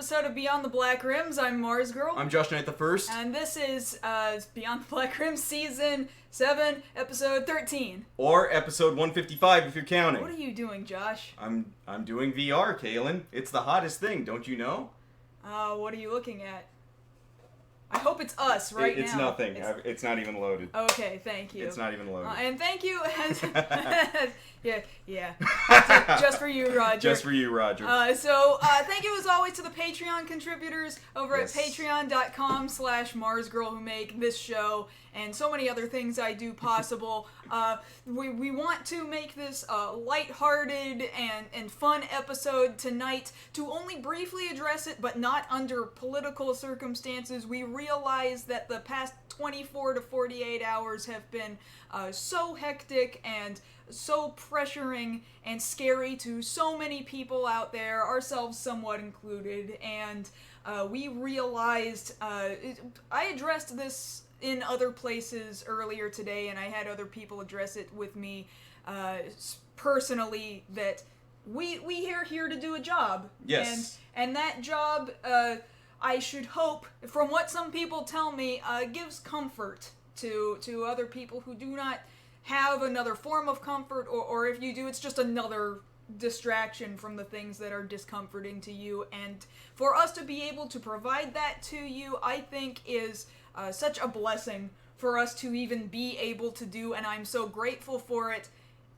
episode of Beyond the Black Rims. I'm Mars Girl. I'm Josh Knight the First. And this is Beyond the Black Rims Season 7, Episode 13. Or Episode 155 if you're counting. What are you doing, Josh? I'm doing VR, Kaylin. It's the hottest thing, don't you know? What are you looking at? I hope it's us right it's now. Nothing. It's not even loaded. Okay, thank you. It's not even loaded. And thank you. yeah. Just for you, Roger. Just for you, Roger. Thank you as always to the Patreon contributors over at patreon.com/MarsGirl who make this show and so many other things I do possible. We want to make this a lighthearted and fun episode tonight to only briefly address it, but not under political circumstances. We realize that the past 24 to 48 hours have been so hectic and so pressuring and scary to so many people out there, ourselves somewhat included, and we realized, I addressed this in other places earlier today, and I had other people address it with me personally, that we are here to do a job. Yes. And that job, I should hope, from what some people tell me, gives comfort to other people who do not have another form of comfort, or if you do, it's just another distraction from the things that are discomforting to you. And for us to be able to provide that to you, I think is such a blessing for us to even be able to do, and I'm so grateful for it.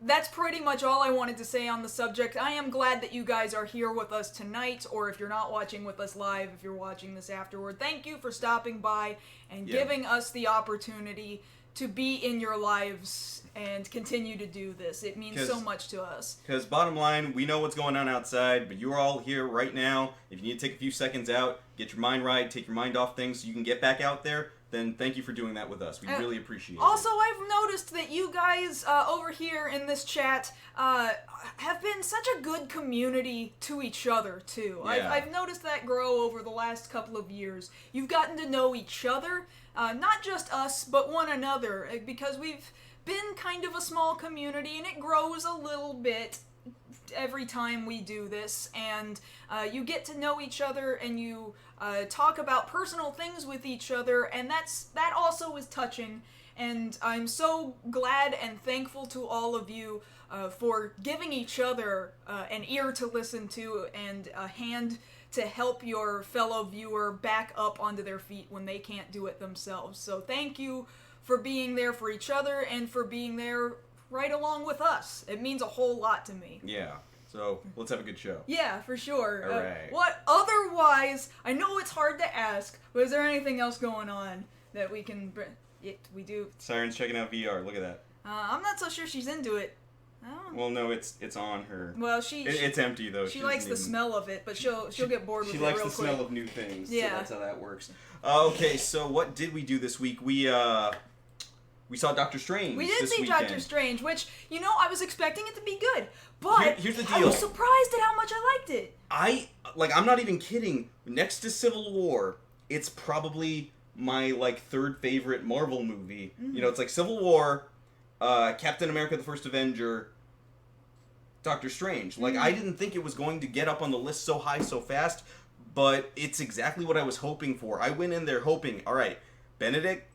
That's pretty much all I wanted to say on the subject. I am glad that you guys are here with us tonight, or if you're not watching with us live, if you're watching this afterward, thank you for stopping by and giving us the opportunity to be in your lives and continue to do this. It means so much to us. Because bottom line, we know what's going on outside, but you're all here right now. If you need to take a few seconds out, get your mind right, take your mind off things so you can get back out there, then thank you for doing that with us. We really appreciate it. Also, I've noticed that you guys over here in this chat have been such a good community to each other, too. Yeah. I've noticed that grow over the last couple of years. You've gotten to know each other, not just us, but one another, because we've been kind of a small community, and it grows a little bit every time we do this, and you get to know each other, and you talk about personal things with each other, and that also is touching, and I'm so glad and thankful to all of you for giving each other an ear to listen to and a hand to help your fellow viewer back up onto their feet when they can't do it themselves. So thank you for being there for each other and for being there right along with us. It means a whole lot to me. Yeah. So, let's have a good show. Yeah, for sure. All right. What otherwise, I know it's hard to ask, but is there anything else going on that we can... we do. Siren's checking out VR. Look at that. I'm not so sure she's into it. Well, no, it's on her. Well, it's empty though. She likes the smell of it, but she'll get bored with it real quick. She likes the smell of new things. Yeah, so that's how that works. Okay, so what did we do this week? We saw Doctor Strange. We did see weekend. Doctor Strange, which I was expecting it to be good, but here's the deal. I was surprised at how much I liked it. I'm not even kidding. Next to Civil War, it's probably my third favorite Marvel movie. Mm-hmm. It's like Civil War, Captain America: The First Avenger, Doctor Strange. I didn't think it was going to get up on the list so high so fast, but it's exactly what I was hoping for. I went in there hoping, all right, Benedict,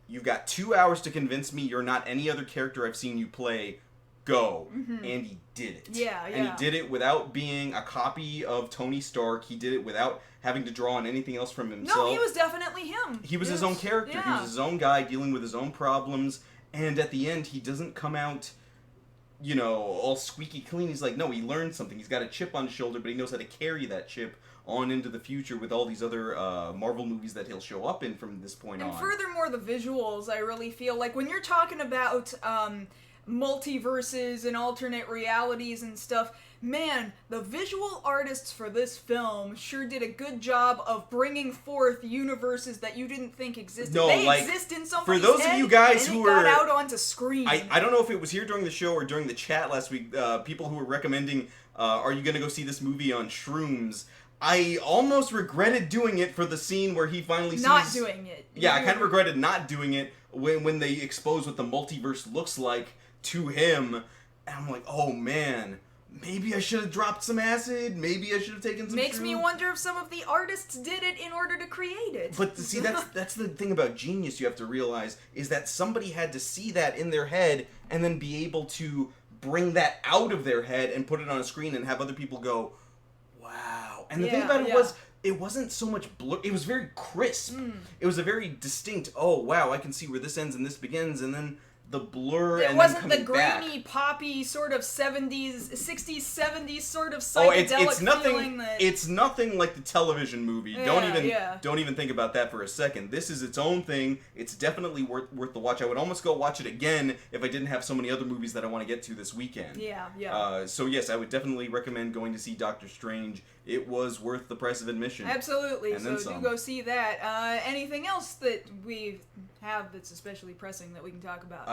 you've got 2 hours to convince me you're not any other character I've seen you play. Go. Mm-hmm. And he did it. Yeah. And he did it without being a copy of Tony Stark. He did it without having to draw on anything else from himself. No, he was definitely him. He was his own character. Yeah. He was his own guy dealing with his own problems. And at the end, he doesn't come out, all squeaky clean. He's like, no, he learned something. He's got a chip on his shoulder, but he knows how to carry that chip on into the future with all these other Marvel movies that he'll show up in from this point on. And furthermore, the visuals, I really feel like when you're talking about multiverses and alternate realities and stuff, man, the visual artists for this film sure did a good job of bringing forth universes that you didn't think existed. They exist in somebody's for those head, of you guys and who got were out onto screen. I don't know if it was here during the show or during the chat last week, people who were recommending, are you going to go see this movie on shrooms? I almost regretted doing it for the scene where he finally sees... Not doing it. Yeah, I kind of regretted not doing it when they expose what the multiverse looks like to him. And I'm like, oh man, maybe I should have dropped some acid. Maybe I should have taken some Makes me shroom. wonder if some of the artists did it in order to create it. But see, that's the thing about genius you have to realize, is that somebody had to see that in their head and then be able to bring that out of their head and put it on a screen and have other people go, wow. And the thing about it was, it wasn't so much blur. It was very crisp. It was a very distinct, oh, wow, I can see where this ends and this begins, and then the blur, it and wasn't then the coming grainy, back. poppy sort of 60s, 70s sort of psychedelic it's nothing. feeling that... It's nothing like the television movie. Yeah, Don't even think about that for a second. This is its own thing. It's definitely worth the watch. I would almost go watch it again if I didn't have so many other movies that I want to get to this weekend. Yeah. So yes, I would definitely recommend going to see Doctor Strange. It was worth the price of admission. Absolutely. And So then do some. go see that. Anything else that we have that's especially pressing that we can talk about?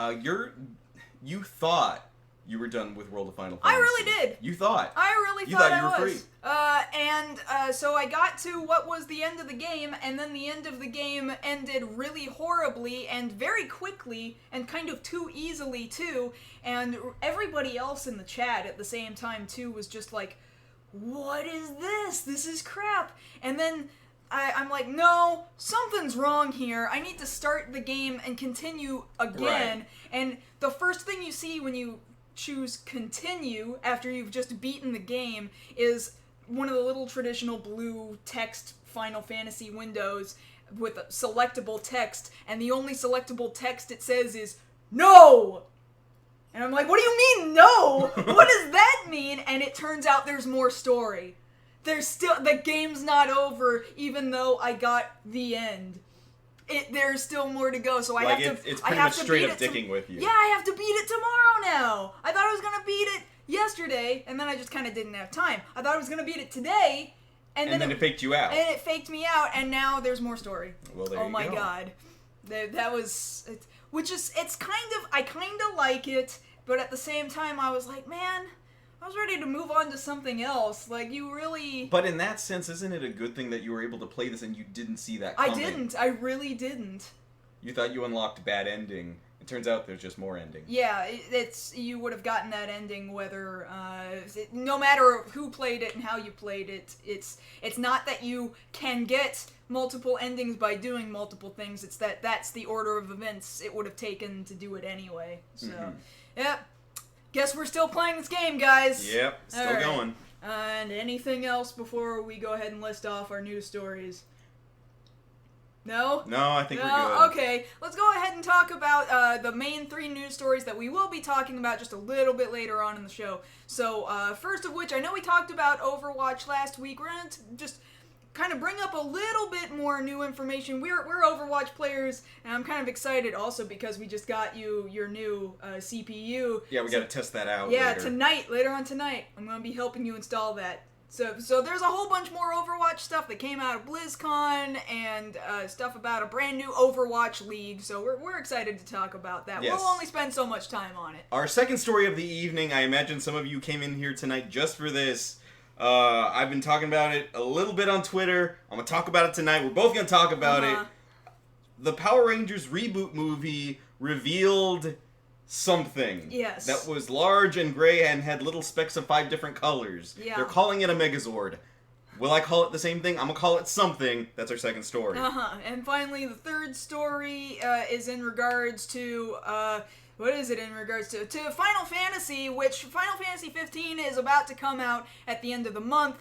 You thought you were done with World of Final I Fantasy. really did. You thought. I really You thought thought you I were was. free. So I got to what was the end of the game, and then the end of the game ended really horribly and very quickly and kind of too easily too. And everybody else in the chat at the same time too was just like, "What is this? This is crap." And then I'm like, no, something's wrong here. I need to start the game and continue again. Right. And the first thing you see when you choose continue after you've just beaten the game is one of the little traditional blue text Final Fantasy windows with a selectable text, and the only selectable text it says is no! And I'm like, what do you mean no? What does that mean? And it turns out there's more story. The game's not over, even though I got the end. There's still more to go, so I have to. It's I pretty have much to straight beat up it dicking with you. Yeah, I have to beat it tomorrow now. I thought I was gonna beat it yesterday, and then I just kind of didn't have time. I thought I was gonna beat it today, and then it faked you out. And it faked me out, and now there's more story. Well, there oh you my go. god, that was it's kind of I kind of like it, but at the same time I was like, man, I was ready to move on to something else. Like, you really... But in that sense, isn't it a good thing that you were able to play this and you didn't see that I coming? didn't. I really didn't. You thought you unlocked bad ending. It turns out there's just more ending. Yeah, you would have gotten that ending whether... no matter who played it and how you played it, it's not that you can get multiple endings by doing multiple things. It's that's the order of events it would have taken to do it anyway. So, yeah. Guess we're still playing this game, guys. Yep, still All right. going. And anything else before we go ahead and list off our news stories? No? No, I think we're good. Okay, let's go ahead and talk about the main 3 news stories that we will be talking about just a little bit later on in the show. So, first of which, I know we talked about Overwatch last week. We're going to just kind of bring up a little bit more new information. We're Overwatch players, and I'm kind of excited also because we just got your new CPU. Yeah, we got to test that out Yeah, later. later on tonight, I'm going to be helping you install that. So there's a whole bunch more Overwatch stuff that came out of BlizzCon and stuff about a brand new Overwatch League. So we're excited to talk about that. Yes. We'll only spend so much time on it. Our second story of the evening, I imagine some of you came in here tonight just for this. I've been talking about it a little bit on Twitter. I'm going to talk about it tonight. We're both going to talk about it. The Power Rangers reboot movie revealed something. Yes. That was large and gray and had little specks of 5 different colors. Yeah. They're calling it a Megazord. Will I call it the same thing? I'm going to call it something. That's our second story. And finally, the third story is in regards to... what is it in regards to? To Final Fantasy, which Final Fantasy 15 is about to come out at the end of the month.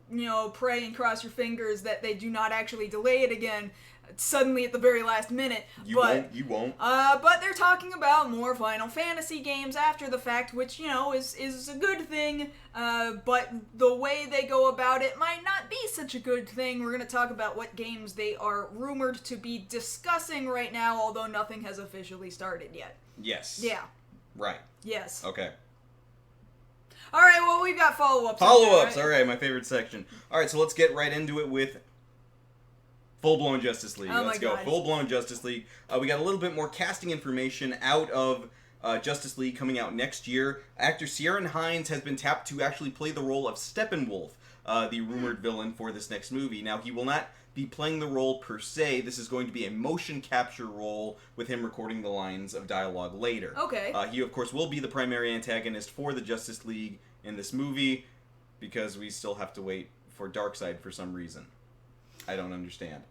You know, pray and cross your fingers that they do not actually delay it again suddenly at the very last minute. You won't. But they're talking about more Final Fantasy games after the fact, which, you know, is a good thing. But the way they go about it might not be such a good thing. We're going to talk about what games they are rumored to be discussing right now, although nothing has officially started yet. Yes. Yeah. Right. Yes. Okay. All right, well, we've got follow-ups. Follow-ups, all right, my favorite section. All right, so let's get right into it with full-blown Justice League. Oh, Let's my go. God. Full-blown Justice League. We got a little bit more casting information out of Justice League coming out next year. Actor Ciaran Hinds has been tapped to actually play the role of Steppenwolf, the rumored villain for this next movie. Now, he will not be playing the role per se. This is going to be a motion capture role with him recording the lines of dialogue later. Okay. He, of course, will be the primary antagonist for the Justice League in this movie because we still have to wait for Darkseid for some reason. I don't understand.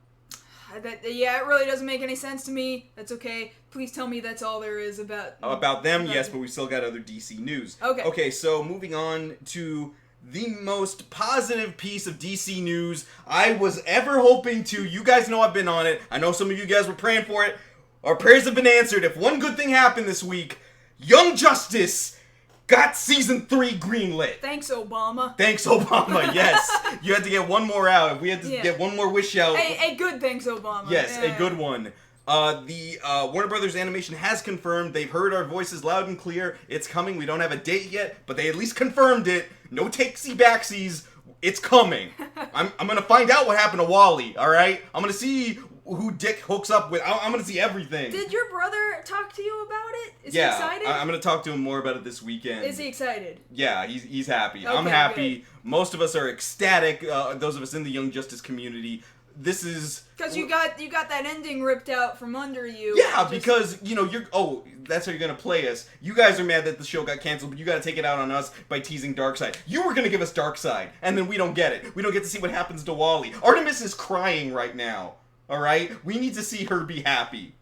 Yeah, it really doesn't make any sense to me. That's okay. Please tell me that's all there is about them. Yes, but we still got other DC news. Okay. Okay, so moving on to the most positive piece of DC news I was ever hoping to. You guys know I've been on it. I know some of you guys were praying for it. Our prayers have been answered. If one good thing happened this week, Young Justice got season 3 greenlit. Thanks, Obama. Thanks, Obama. Yes. You had to get one more out. If we had to get one more wish out. A good thanks, Obama. Yes, a good one. The Warner Brothers Animation has confirmed. They've heard our voices loud and clear. It's coming. We don't have a date yet, but they at least confirmed it. No takesy-backsies. It's coming. I'm going to find out what happened to Wally, all right? I'm going to see who Dick hooks up with. I'm going to see everything. Did your brother talk to you about it? Is he excited? I'm going to talk to him more about it this weekend. Is he excited? Yeah, he's happy. Okay, I'm happy. Good. Most of us are ecstatic, those of us in the Young Justice community. This is... Because you got that ending ripped out from under you. Yeah, because, that's how you're going to play us. You guys are mad that the show got canceled, but you got to take it out on us by teasing Darkseid. You were going to give us Darkseid, and then we don't get it. We don't get to see what happens to Wally. Artemis is crying right now, all right? We need to see her be happy.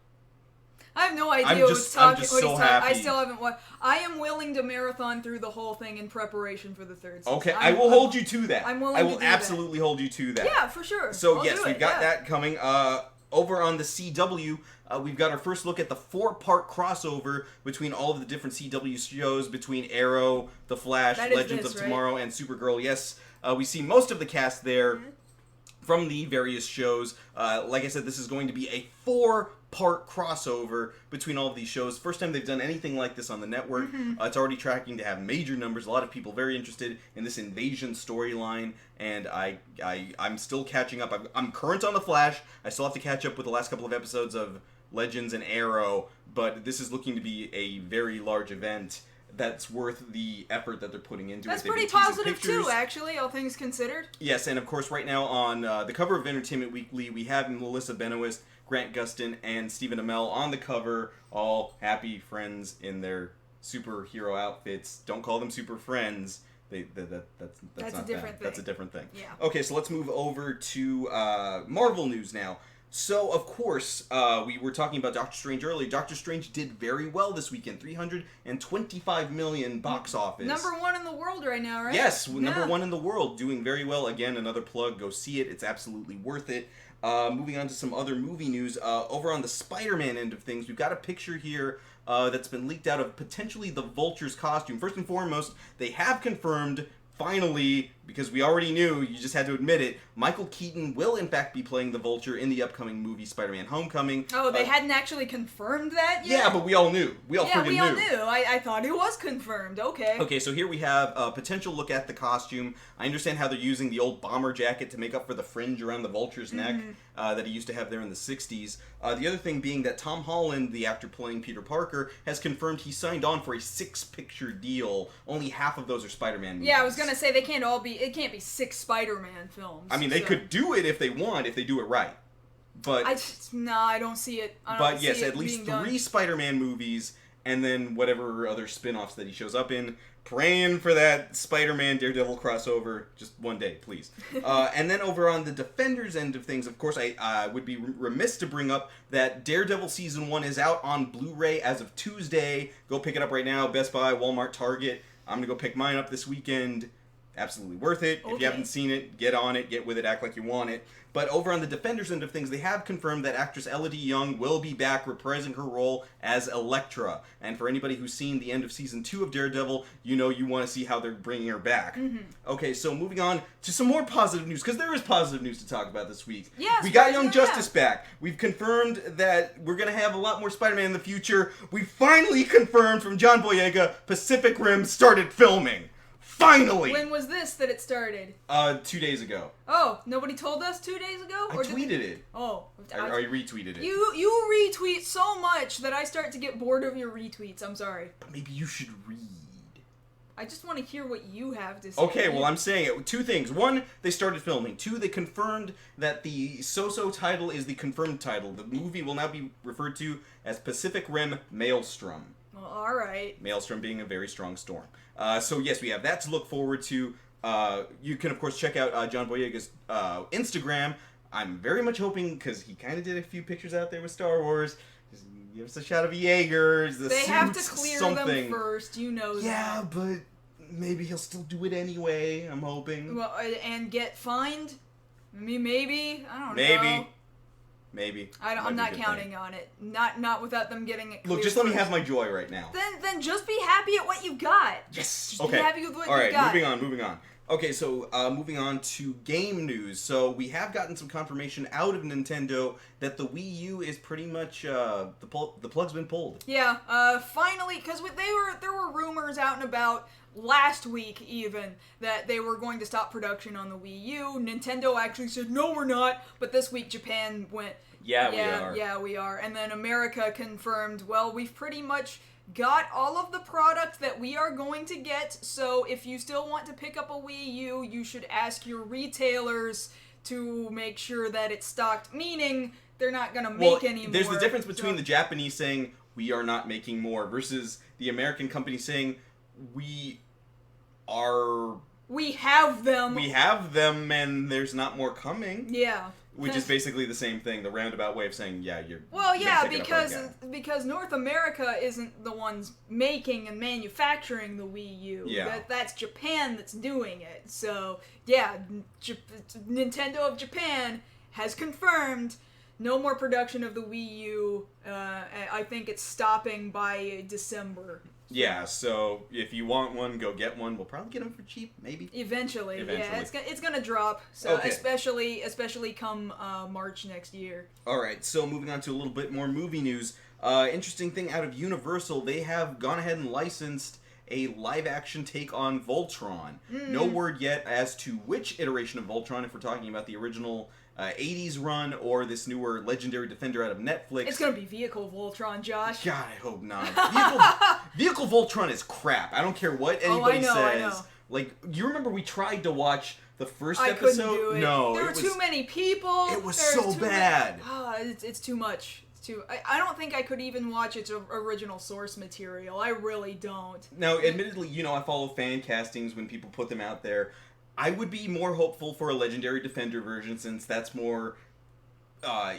I have no idea I'm just so happy. I still haven't watched. I am willing to marathon through the whole thing in preparation for the third season. Okay, I will hold you to that. I'm willing I to will do absolutely hold you to that. Yeah, for sure. So yes, we've got that coming. Over on the CW, we've got our first look at the 4-part crossover between all of the different CW shows, between Arrow, The Flash, Legends of Tomorrow, and Supergirl. Yes, we see most of the cast there from the various shows. Like I said, this is going to be a 4-part crossover between all of these shows. First time they've done anything like this on the network. It's already tracking to have major numbers. A lot of people very interested in this invasion storyline, and I'm still catching up. I'm current on The Flash. I still have to catch up with the last couple of episodes of Legends and Arrow, but this is looking to be a very large event that's worth the effort that they're putting into it. That's pretty positive too, actually, all things considered. Yes, and of course right now on the cover of Entertainment Weekly, we have Melissa Benoist, Grant Gustin, and Stephen Amell on the cover, all happy friends in their superhero outfits. Don't call them super friends. That's not a different thing. That's a different thing. Yeah. Okay, so let's move over to Marvel news now. So, of course, we were talking about Doctor Strange earlier. Doctor Strange did very well this weekend. $325 million box office. Number 1 in the world right now, right? Yes, number 1 in the world. Doing very well. Again, another plug. Go see it. It's absolutely worth it. Moving on to some other movie news. Over on the Spider-Man end of things, we've got a picture here that's been leaked out of potentially the Vulture's costume. First and foremost, they have confirmed... Finally, because we already knew, you just had to admit it, Michael Keaton will in fact be playing the Vulture in the upcoming movie Spider-Man Homecoming. Oh, they hadn't actually confirmed that yet? Yeah, but we all knew. We all knew. I thought it was confirmed. Okay. Okay, so here we have a potential look at the costume. I understand how they're using the old bomber jacket to make up for the fringe around the Vulture's neck that he used to have there in the 60s. The other thing being that Tom Holland, the actor playing Peter Parker, has confirmed he signed on for a 6-picture deal. Only half of those are Spider-Man movies. Yeah, I was gonna say it can't be 6 Spider-Man films. I mean, they could do it if they want, if they do it right. But I don't see it. But yes, at least 3 Spider-Man movies, and then whatever other spin-offs that he shows up in. Praying for that Spider-Man Daredevil crossover just one day, please. And then over on the Defenders end of things, of course, I would be remiss to bring up that Daredevil Season 1 is out on Blu-ray as of Tuesday. Go pick it up right now. Best Buy, Walmart, Target. I'm going to go pick mine up this weekend. Absolutely worth it. Okay. If you haven't seen it, get on it, get with it, act like you want it. But over on the Defenders end of things, they have confirmed that actress Elodie Yung will be back reprising her role as Elektra. And for anybody who's seen the end of Season 2 of Daredevil, you know you want to see how they're bringing her back. Okay, so moving on to some more positive news, because there is positive news to talk about this week. Yes, we got Young Justice back. We've confirmed that we're going to have a lot more Spider-Man in the future. We finally confirmed from John Boyega, Pacific Rim started filming. Finally! When was this that it started? 2 days ago. Oh, nobody told us 2 days ago? I tweeted it. Oh. I retweeted it. You retweet so much that I start to get bored of your retweets. I'm sorry. But maybe you should read. I just want to hear what you have to say. Okay, well, I'm saying it. 2 things. 1, they started filming. 2, they confirmed that the so-so title is the confirmed title. The movie will now be referred to as Pacific Rim Maelstrom. Well, all right. Maelstrom being a very strong storm. So yes, we have that to look forward to. You can of course check out John Boyega's Instagram. I'm very much hoping, because he kind of did a few pictures out there with Star Wars. Just give us a shot of Jaegers, the They suits, have to clear something. them first, you know that. Yeah, but maybe he'll still do it anyway. I'm hoping. Well, and get fined? I mean, maybe. I don't know. Maybe. I'm not counting on it. Not without them getting it cleared. Look, just let me have my joy right now. Then just be happy at what you got. Yes. Just okay. be happy with what All right. you got. Moving on. Okay, so moving on to game news. So we have gotten some confirmation out of Nintendo that the Wii U is pretty much the plug's been pulled. Yeah. Finally, because there were rumors out and about last week even that they were going to stop production on the Wii U. Nintendo actually said no, we're not. But this week Japan went. Yeah, we are. Yeah, we are. And then America confirmed, well, we've pretty much got all of the product that we are going to get, so if you still want to pick up a Wii U, you should ask your retailers to make sure that it's stocked, meaning they're not going to make any more. There's the difference between the Japanese saying, we are not making more, versus the American company saying, we have them and there's not more coming. Yeah. Which is basically the same thing, the roundabout way of saying, yeah, you're... Well, yeah, because North America isn't the ones making and manufacturing the Wii U. Yeah. That's Japan that's doing it. So, yeah, Nintendo of Japan has confirmed no more production of the Wii U. I think it's stopping by December. Yeah, so if you want one, go get one. We'll probably get them for cheap, maybe. Eventually. Yeah, it's gonna drop. So okay. especially come March next year. All right, so moving on to a little bit more movie news. Interesting thing out of Universal, they have gone ahead and licensed a live-action take on Voltron. No word yet as to which iteration of Voltron, if we're talking about the original 80s run or this newer Legendary Defender out of Netflix. It's gonna be Vehicle Voltron, Josh. God, I hope not. Vehicle Voltron is crap. I don't care what anybody says. I know. Like, you remember we tried to watch the first I episode? Couldn't do it. No, there were too many people. It was so bad. It's too much. I don't think I could even watch its original source material. I really don't. Now, admittedly, I follow fan castings when people put them out there. I would be more hopeful for a Legendary Defender version, since that's more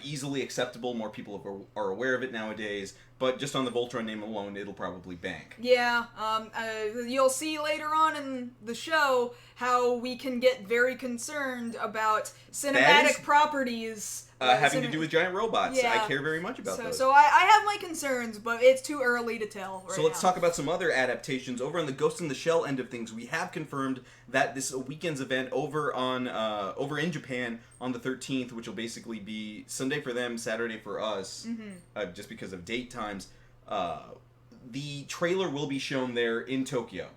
easily acceptable. More people are aware of it nowadays. But just on the Voltron name alone, it'll probably bank. Yeah, you'll see later on in the show how we can get very concerned about cinematic properties. Having to do with giant robots. Yeah. I care very much about those. So I have my concerns, but it's too early to tell right So let's now. talk about some other adaptations. Over on the Ghost in the Shell end of things, we have confirmed that this weekend's event over in Japan on the 13th, which will basically be Sunday for them, Saturday for us, just because of date times. The trailer will be shown there in Tokyo.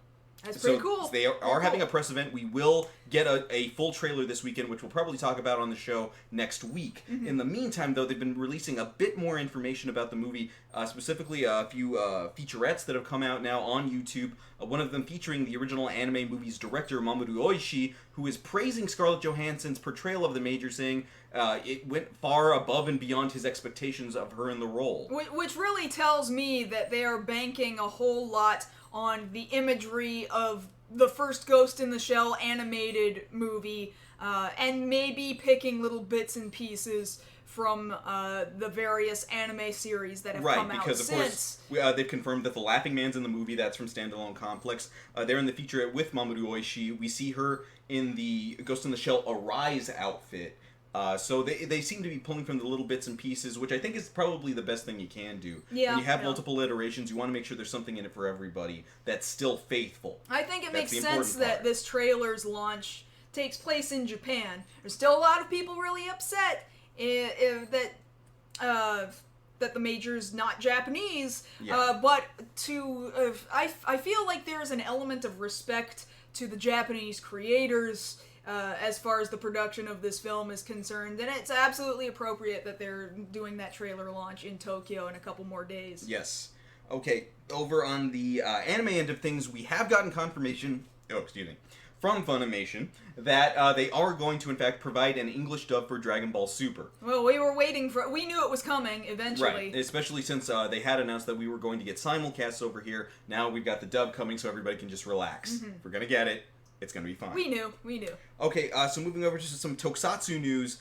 That's pretty cool. They are having a press event. We will get a full trailer this weekend, which we'll probably talk about on the show next week. In the meantime, though, they've been releasing a bit more information about the movie, specifically a few featurettes that have come out now on YouTube. One of them featuring the original anime movie's director, Mamoru Oshii, who is praising Scarlett Johansson's portrayal of the Major, saying it went far above and beyond his expectations of her in the role. Which really tells me that they are banking a whole lot on the imagery of the first Ghost in the Shell animated movie, and maybe picking little bits and pieces from the various anime series that have come out since. Right, because of course they've confirmed that the Laughing Man's in the movie. That's from Standalone Complex. They're in the featurette with Mamoru Oshii. We see her in the Ghost in the Shell Arise outfit. So they seem to be pulling from the little bits and pieces, which I think is probably the best thing you can do. Yeah, when you have multiple iterations, you want to make sure there's something in it for everybody that's still faithful. I think it makes sense that this trailer's launch takes place in Japan. There's still a lot of people really upset that the Major's not Japanese, but I feel like there's an element of respect to the Japanese creators as far as the production of this film is concerned, and it's absolutely appropriate that they're doing that trailer launch in Tokyo in a couple more days. Yes. Okay, over on the anime end of things, we have gotten confirmation, from Funimation that they are going to, in fact, provide an English dub for Dragon Ball Super. Well, we were waiting for it. We knew it was coming eventually. Right, especially since they had announced that we were going to get simulcasts over here. Now we've got the dub coming, so everybody can just relax. If we're going to get it, it's going to be fine. We knew. Okay, so moving over to some Tokusatsu news.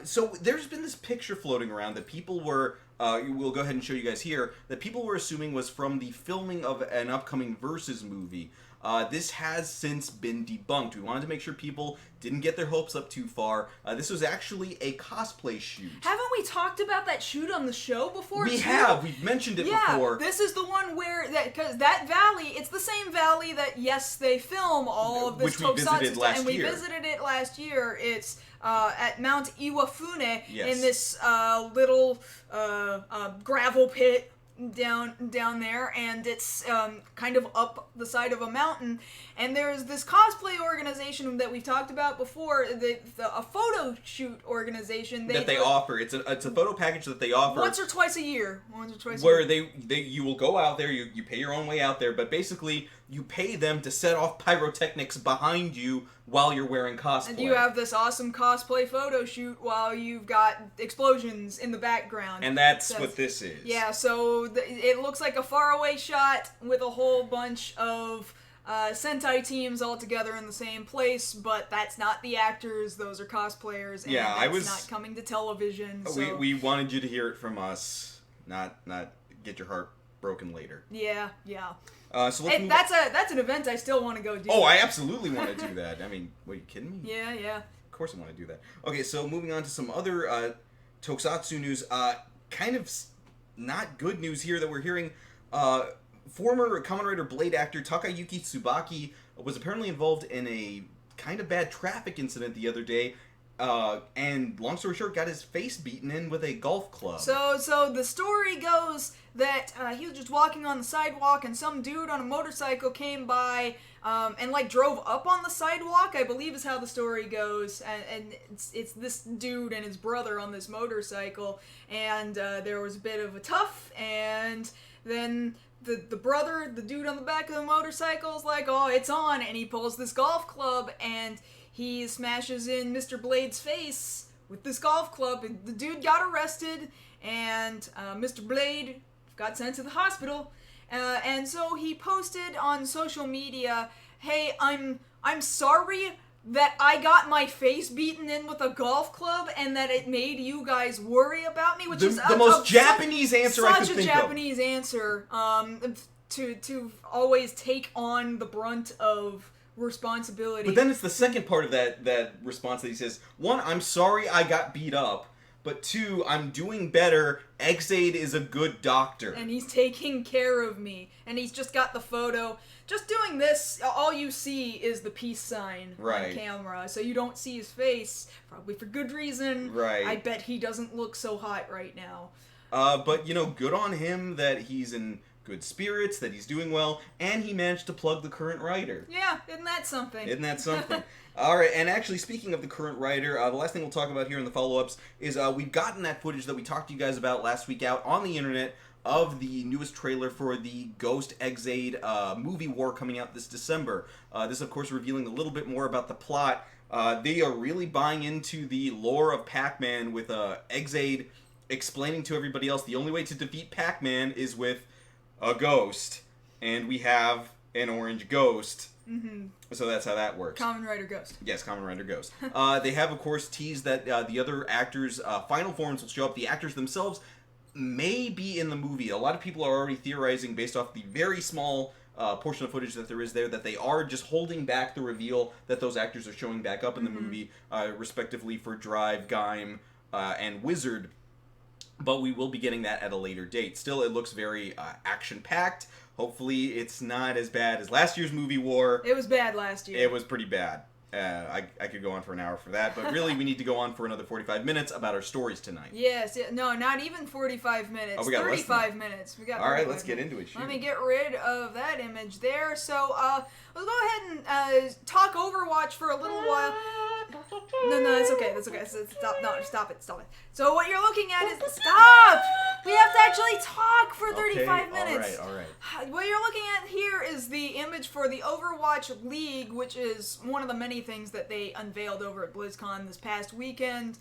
So there's been this picture floating around that people were, we'll go ahead and show you guys here, that people were assuming was from the filming of an upcoming Versus movie. This has since been debunked. We wanted to make sure people didn't get their hopes up too far. This was actually a cosplay shoot. Haven't we talked about that shoot on the show before? We have. We've mentioned it before. Yeah, this is the one where because that valley, it's the same valley that they film all of this Tokusatsu, and we visited it last year. It's at Mount Iwafune in this little gravel pit down there, and it's kind of up the side of a mountain, and there's this cosplay organization that we've talked about before, a photo shoot organization that they offer. It's a photo package that they offer once or twice a year. Where you will go out there, you pay your own way out there, but basically you pay them to set off pyrotechnics behind you while you're wearing cosplay. And you have this awesome cosplay photo shoot while you've got explosions in the background. And that's what this is. Yeah, so it looks like a faraway shot with a whole bunch of Sentai teams all together in the same place, but that's not the actors, those are cosplayers, and that's not coming to television. So. We wanted you to hear it from us, not get your heart broken later. Yeah. So let's that's an event I still want to go do. Oh, I absolutely want to do that. I mean, are you kidding me? Yeah. Of course I want to do that. Okay, so moving on to some other Tokusatsu news. Kind of not good news here that we're hearing. Former Kamen Rider Blade actor Takayuki Tsubaki was apparently involved in a kind of bad traffic incident the other day. And long story short, got his face beaten in with a golf club. So the story goes that he was just walking on the sidewalk, and some dude on a motorcycle came by and drove up on the sidewalk, I believe is how the story goes. And it's this dude and his brother on this motorcycle, and there was a bit of a tough, and then the brother, the dude on the back of the motorcycle, is like, oh, it's on, and he pulls this golf club, and he smashes in Mr. Blade's face with this golf club, and the dude got arrested, and Mr. Blade got sent to the hospital, and so he posted on social media, hey, I'm sorry that I got my face beaten in with a golf club, and that it made you guys worry about me, which is the most Japanese answer I could think of. Such a Japanese answer, to always take on the brunt of responsibility. But then it's the second part of that response that he says, one, I'm sorry I got beat up, but two, I'm doing better. Exade is a good doctor. And he's taking care of me. And he's just got the photo. Just doing this, all you see is the peace sign on camera. So you don't see his face, probably for good reason. Right. I bet he doesn't look so hot right now. But, good on him that he's in good spirits, that he's doing well, and he managed to plug the current writer. Yeah, isn't that something? All right, and actually, speaking of the current writer, the last thing we'll talk about here in the follow-ups is we've gotten that footage that we talked to you guys about last week out on the internet of the newest trailer for the Ghost Exade movie war coming out this December. This, of course, revealing a little bit more about the plot. They are really buying into the lore of Pac-Man with Exade explaining to everybody else the only way to defeat Pac-Man is with a ghost, and we have an orange ghost. Mm-hmm. So that's how that works. Kamen Rider Ghost. Yes, Kamen Rider Ghost. They have, of course, teased that the other actors' final forms will show up. The actors themselves may be in the movie. A lot of people are already theorizing, based off the very small portion of footage that there is there, that they are just holding back the reveal that those actors are showing back up in the movie, respectively for Drive, Gaim, and Wizard. But we will be getting that at a later date. Still, it looks very action-packed. Hopefully, it's not as bad as last year's movie war. It was bad last year. It was pretty bad. I could go on for an hour for that, but really, we need to go on for another 45 minutes about our stories tonight. Yes, no, not even 45 minutes. Oh, we got 35 minutes. We got. All right, let's get into it. Let me get rid of that image there. So, we'll go ahead and talk Overwatch for a little while. No, it's okay. That's okay. Stop. No, stop it. So what you're looking at is stop. We have to actually talk for 35 minutes. All right. What you're looking at here is the image for the Overwatch League, which is one of the many things that they unveiled over at BlizzCon this past weekend.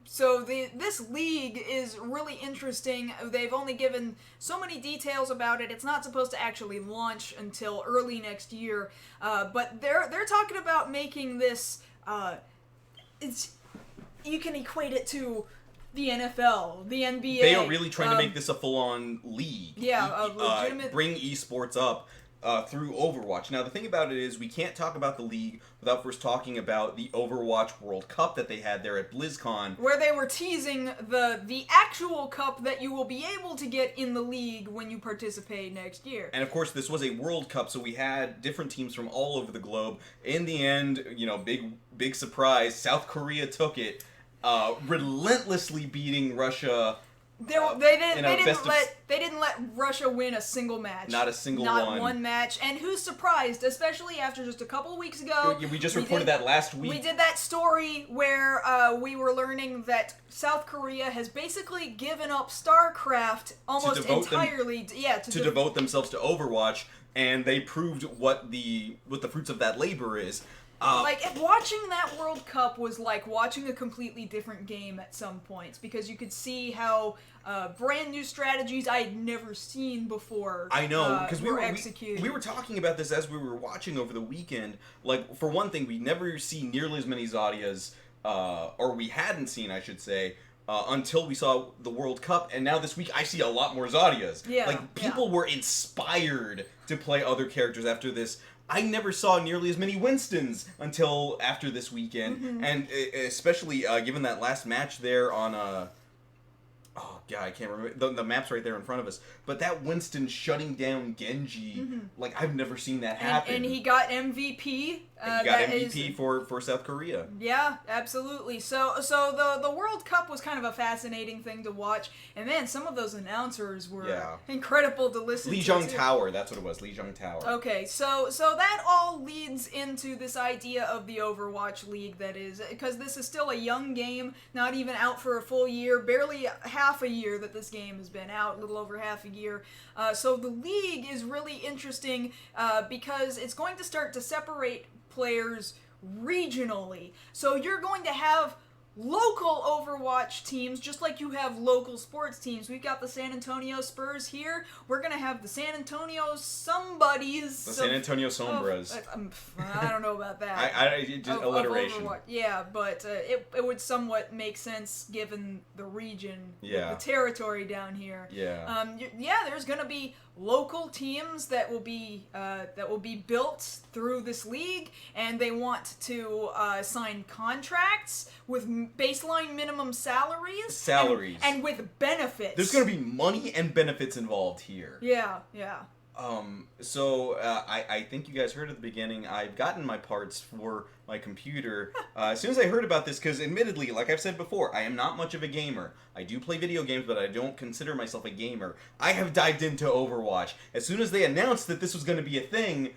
So this league is really interesting. They've only given so many details about it. It's not supposed to actually launch until early next year. But they're talking about making this. You can equate it to the NFL, the NBA. They are really trying to make this a full-on league. Yeah, a legitimate... Bring esports up through Overwatch. Now, the thing about it is we can't talk about the league without first talking about the Overwatch World Cup that they had there at BlizzCon. Where they were teasing the actual cup that you will be able to get in the league when you participate next year. And, of course, this was a World Cup, so we had different teams from all over the globe. In the end, big surprise, South Korea took it. Relentlessly beating Russia. They didn't let Russia win a single match. Not a single one. Not one match. And who's surprised, especially after just a couple of weeks ago. We just reported that last week. We did that story where we were learning that South Korea has basically given up StarCraft almost entirely. To devote themselves to Overwatch, and they proved what the fruits of that labor is. Watching that World Cup was like watching a completely different game at some points, because you could see how brand new strategies I had never seen before. I know, because we were talking about this as we were watching over the weekend. Like, for one thing, we never see nearly as many Zadias, or we hadn't seen, I should say, until we saw the World Cup, and now this week I see a lot more Zadias. Yeah, people were inspired to play other characters after this. I never saw nearly as many Winstons until after this weekend, and especially given that last match there on oh god, I can't remember the map's right there in front of us. But that Winston shutting down Genji, I've never seen that happen. And he got MVP. He got MVP for South Korea. Yeah, absolutely. So the World Cup was kind of a fascinating thing to watch, and man, some of those announcers were incredible to listen to. Lee Jung Tower, that's what it was. Lee Jung Tower. Okay, so that all leads into this idea of the Overwatch League. That is, because this is still a young game, not even out for a full year, barely half a year that this game has been out, a little over half a year. So the league is really interesting because it's going to start to separate players regionally. So you're going to have local Overwatch teams, just like you have local sports teams. We've got the San Antonio Spurs here. We're going to have the San Antonio somebodies. The San Antonio Sombras. I don't know about that. Just alliteration. Yeah, but it would somewhat make sense given the region, the territory down here. Yeah. There's going to be local teams that will be built through this league, and they want to sign contracts with baseline minimum salaries. And with benefits. There's going to be money and benefits involved here. Yeah. So I think you guys heard at the beginning, I've gotten my parts for my computer as soon as I heard about this, because admittedly, like I've said before, I am not much of a gamer. I do play video games, but I don't consider myself a gamer. I have dived into Overwatch. As soon as they announced that this was going to be a thing,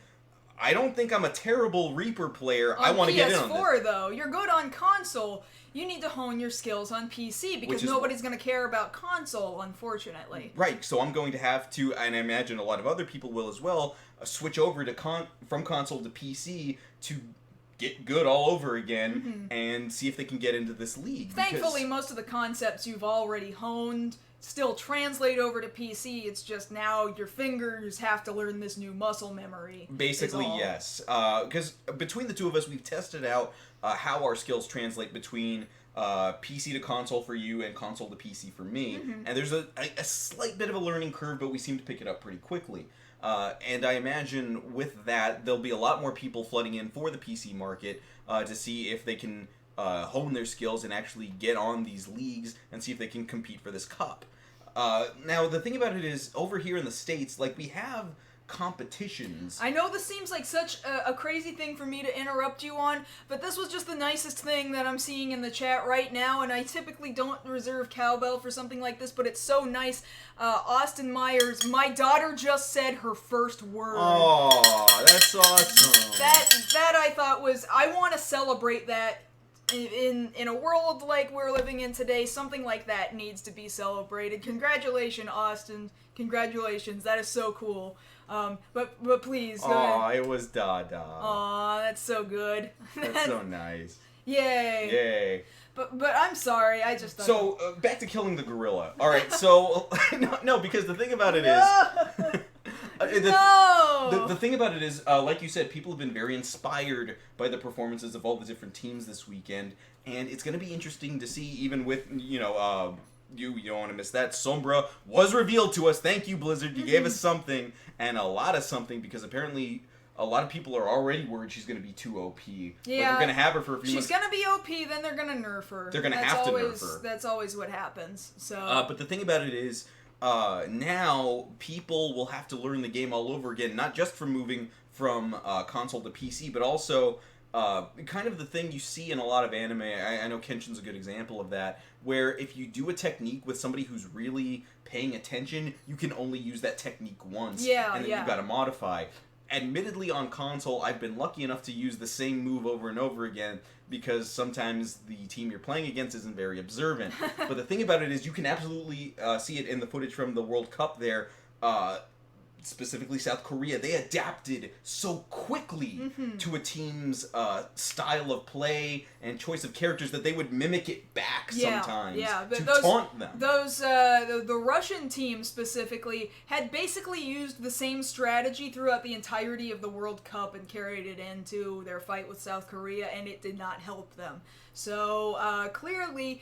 I don't think I'm a terrible Reaper player. I want to get in on this. On PS4, though, you're good on console. You need to hone your skills on PC, because nobody's going to care about console, unfortunately. Right, so I'm going to have to, and I imagine a lot of other people will as well, switch over to from console to PC to get good all over again and see if they can get into this league. Thankfully, most of the concepts you've already honed still translate over to PC. It's just now your fingers have to learn this new muscle memory. Basically, yes. Because between the two of us, we've tested out how our skills translate between PC to console for you and console to PC for me. And there's a slight bit of a learning curve, but we seem to pick it up pretty quickly. And I imagine with that, there'll be a lot more people flooding in for the PC market to see if they can hone their skills and actually get on these leagues and see if they can compete for this cup. Now, the thing about it is, over here in the States, we have competitions. I know this seems like such a crazy thing for me to interrupt you on, but this was just the nicest thing that I'm seeing in the chat right now, and I typically don't reserve cowbell for something like this, but it's so nice. Austin Myers, my daughter just said her first word. Oh, that's awesome. That I thought was, I want to celebrate that in a world like we're living in today, something like that needs to be celebrated. Congratulations, Austin. Congratulations. That is so cool. But please. Aw, it was Dada. Aw, that's so good. That's so nice. Yay. Yay. But I'm sorry. I just thought. So back to killing the gorilla. All right. So no, because the thing about it is. The thing about it is, like you said, people have been very inspired by the performances of all the different teams this weekend, and it's going to be interesting to see, even with, you don't want to miss that. Sombra was revealed to us. Thank you, Blizzard. You gave us something, and a lot of something, because apparently a lot of people are already worried she's going to be too OP. Yeah. Like, we're going to have her for a few months. She's going to be OP, then they're going to nerf her. They're going to have to nerf her. That's always what happens. So. But the thing about it is, now people will have to learn the game all over again, not just from moving from console to PC, but also kind of the thing you see in a lot of anime. I know Kenshin's a good example of that, where if you do a technique with somebody who's really paying attention, you can only use that technique once, and then you've got to modify. Admittedly, on console, I've been lucky enough to use the same move over and over again, because sometimes the team you're playing against isn't very observant. But the thing about it is, you can absolutely see it in the footage from the World Cup there, specifically South Korea. They adapted so quickly to a team's style of play and choice of characters that they would mimic it back sometimes to taunt them. The Russian team specifically had basically used the same strategy throughout the entirety of the World Cup and carried it into their fight with South Korea, and it did not help them. So, clearly,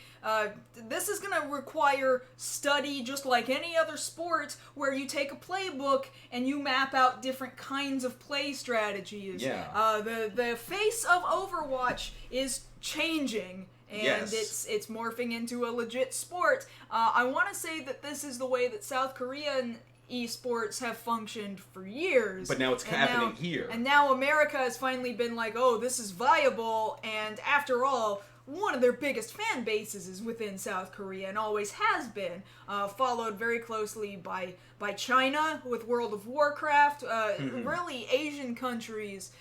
this is going to require study just like any other sport, where you take a playbook and you map out different kinds of play strategies. Yeah. The face of Overwatch is changing, and it's morphing into a legit sport. I want to say that this is the way that South Korean esports have functioned for years. But now it's happening here. And now America has finally been like, oh, this is viable, and after all, one of their biggest fan bases is within South Korea, and always has been, followed very closely by China with World of Warcraft, really Asian countries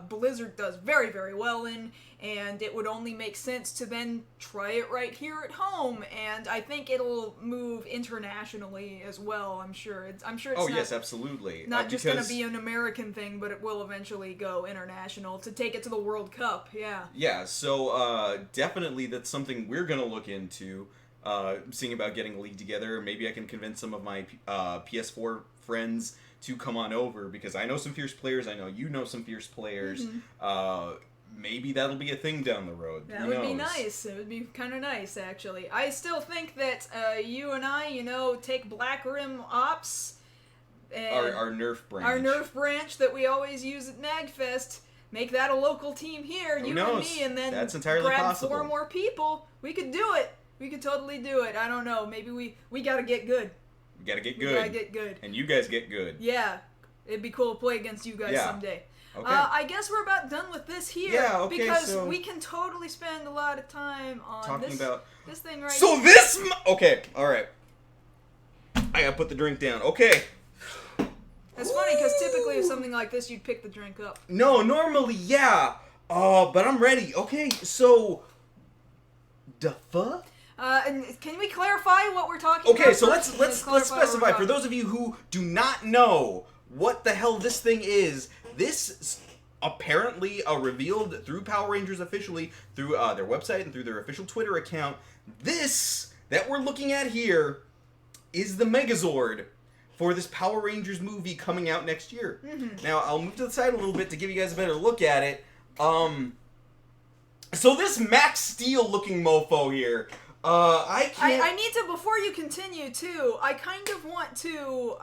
Blizzard does very, very well in, and it would only make sense to then try it right here at home, and I think it'll move internationally as well. I'm sure it's yes, absolutely. Not just going to be an American thing, but it will eventually go international to take it to the World Cup. Yeah, so definitely that's something we're going to look into, seeing about getting a league together. Maybe I can convince some of my PS4 friends to come on over, because I know some fierce players. I know you know some fierce players. Maybe that'll be a thing down the road. That would be nice. It would be kind of nice, actually. I still think that you and I, take Black Rim Ops, and our Nerf branch. Our Nerf branch that we always use at NAGFest. Make that a local team here, you and me, and then that's entirely grab possible. 4 more people. We could do it. We could totally do it. I don't know. Maybe we gotta get good. We gotta get good. We gotta get good. And you guys get good. Yeah. It'd be cool to play against you guys someday. Okay. I guess we're about done with this here. Yeah, okay, because so we can totally spend a lot of time on talking about this thing right so here. this... Okay, alright. I gotta put the drink down. Okay. That's funny, because typically if something like this, you'd pick the drink up. No, normally, yeah. But I'm ready. Okay, so... The fuck? And can we clarify what we're talking about? Okay, so let's specify. For those of you who do not know what the hell this thing is, this apparently revealed through Power Rangers officially, through their website and through their official Twitter account. This that we're looking at here is the Megazord for this Power Rangers movie coming out next year. Now, I'll move to the side a little bit to give you guys a better look at it. So this Max Steel looking mofo here, I need to, before you continue too, I kind of want to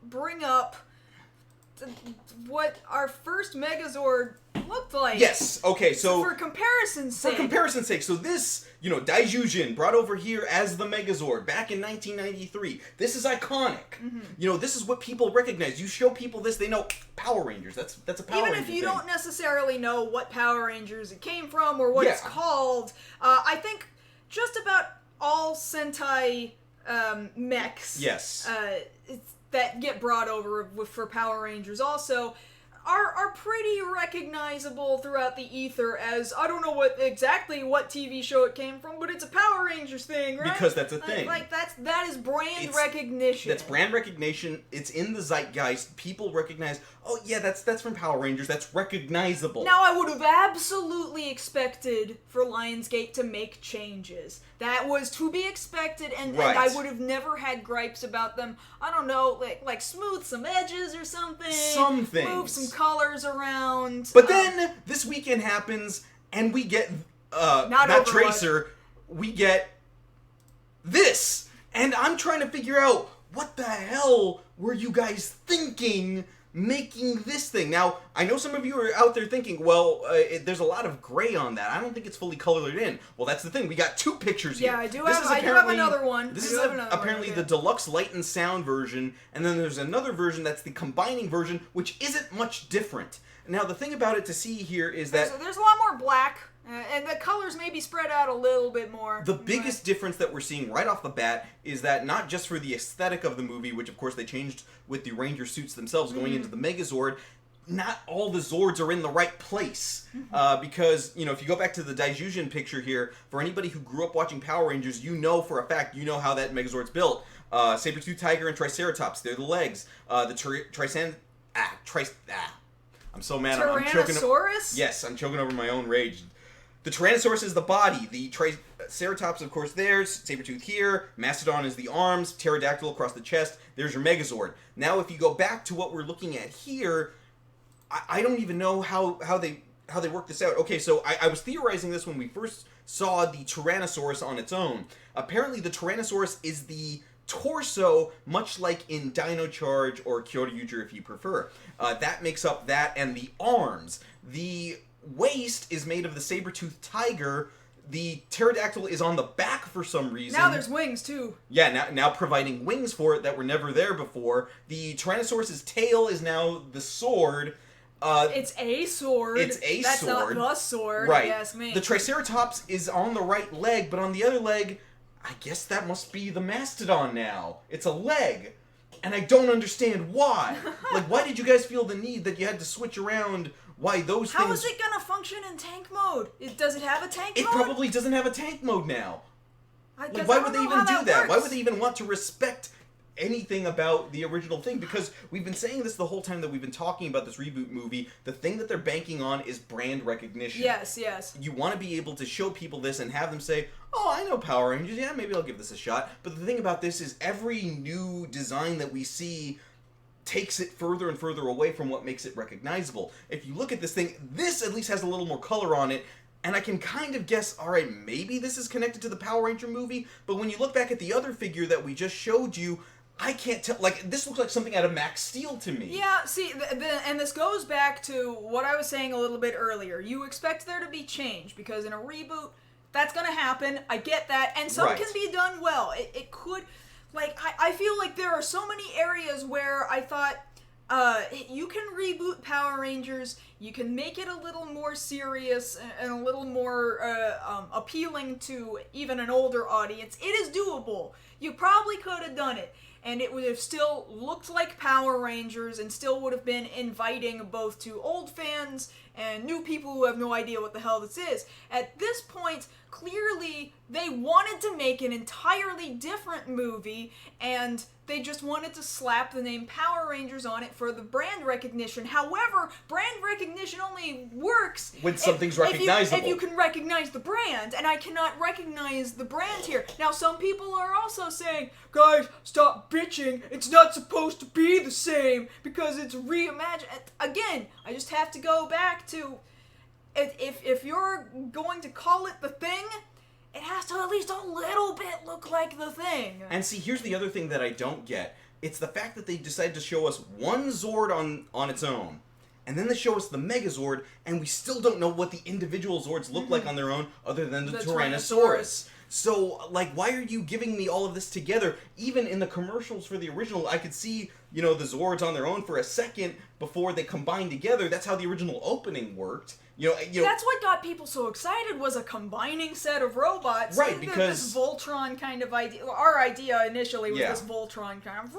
bring up what our first Megazord looked like. Yes, okay, so for comparison's sake. For comparison's sake, so this, Daijujin brought over here as the Megazord back in 1993. This is iconic. This is what people recognize. You show people this, they know Power Rangers. That's a Power Ranger Even if you thing. don't necessarily know what Power Rangers it came from or what it's called, I think just about all Sentai mechs yes. that get brought over for Power Rangers also are pretty recognizable throughout the ether as, I don't know exactly what TV show it came from, but it's a Power Rangers thing, right? Because that's a thing. That is brand recognition. That's brand recognition. It's in the zeitgeist. People recognize, oh yeah, that's from Power Rangers. That's recognizable. Now, I would have absolutely expected for Lionsgate to make changes. That was to be expected, and I would have never had gripes about them. I don't know, like smooth some edges or something. Some things. Move some colors around. But then this weekend happens, and we get not Tracer. We get this, and I'm trying to figure out what the hell were you guys thinking making this thing. Now, I know some of you are out there thinking, well, there's a lot of gray on that. I don't think it's fully colored in. Well, that's the thing. We got two pictures here. Yeah, I do have another one. This is apparently the deluxe light and sound version, and then there's another version that's the combining version, which isn't much different. Now, the thing about it to see here is that there's a lot more black, and the colors maybe spread out a little bit more. The biggest difference that we're seeing right off the bat is that not just for the aesthetic of the movie, which of course they changed with the Ranger suits themselves going into the Megazord, not all the Zords are in the right place. Because, you know, if you go back to the Daijujin picture here, for anybody who grew up watching Power Rangers, you know for a fact, you know how that Megazord's built. Saber-tooth tiger and Triceratops, they're the legs. I'm so mad. I'm choking. Tyrannosaurus? Yes, I'm choking over my own rage. The Tyrannosaurus is the body. The Triceratops, of course, there's. Saber-tooth here. Mastodon is the arms. Pterodactyl across the chest. There's your Megazord. Now, if you go back to what we're looking at here, I don't even know how they work this out. Okay, so I was theorizing this when we first saw the Tyrannosaurus on its own. Apparently, the Tyrannosaurus is the torso, much like in Dino Charge or Kyoryuger if you prefer. That makes up that and the arms. The waist is made of the saber-toothed tiger. The pterodactyl is on the back for some reason. Now there's wings too. Yeah, now providing wings for it that were never there before. The Tyrannosaurus's tail is now the sword. It's a sword. That's not the sword. Right. Yes, me. The Triceratops is on the right leg, but on the other leg, I guess that must be the Mastodon now. It's a leg. And I don't understand why. Like, why did you guys feel the need that you had to switch around why those things... How is it gonna function in tank mode? Does it have a tank mode? It probably doesn't have a tank mode now. Like, why would they even do that? Works. Why would they even want to respect anything about the original thing? Because we've been saying this the whole time that we've been talking about this reboot movie. The thing that they're banking on is brand recognition. Yes, yes. You want to be able to show people this and have them say, oh, I know Power Rangers, yeah, maybe I'll give this a shot. But the thing about this is every new design that we see takes it further and further away from what makes it recognizable. If you look at this thing, this at least has a little more color on it, and I can kind of guess, alright, maybe this is connected to the Power Ranger movie, but when you look back at the other figure that we just showed you, I can't tell, like, this looks like something out of Max Steel to me. Yeah, see, and this goes back to what I was saying a little bit earlier. You expect there to be change, because in a reboot, that's gonna happen, I get that, and some can be done well. It could, like, I feel like there are so many areas where I thought, you can reboot Power Rangers, you can make it a little more serious and a little more appealing to even an older audience. It is doable. You probably could have done it, and it would have still looked like Power Rangers and still would have been inviting both to old fans and new people who have no idea what the hell this is. At this point, clearly, they wanted to make an entirely different movie, and they just wanted to slap the name Power Rangers on it for the brand recognition. However, brand recognition only works when something's recognizable. If you can recognize the brand, and I cannot recognize the brand here. Now, some people are also saying, guys, stop bitching. It's not supposed to be the same because it's reimagined. Again, I just have to go back to, if you're going to call it the Thing, it has to at least a little bit look like the Thing. And see, here's the other thing that I don't get. It's the fact that they decided to show us one Zord on its own, and then they show us the Megazord, and we still don't know what the individual Zords look like on their own, other than the Tyrannosaurus. So, like, why are you giving me all of this together? Even in the commercials for the original, I could see, you know, the Zords on their own for a second before they combined together. That's how the original opening worked. You know, that's what got people so excited, was a combining set of robots. Right, because this Voltron kind of idea. Our idea initially was this Voltron kind of.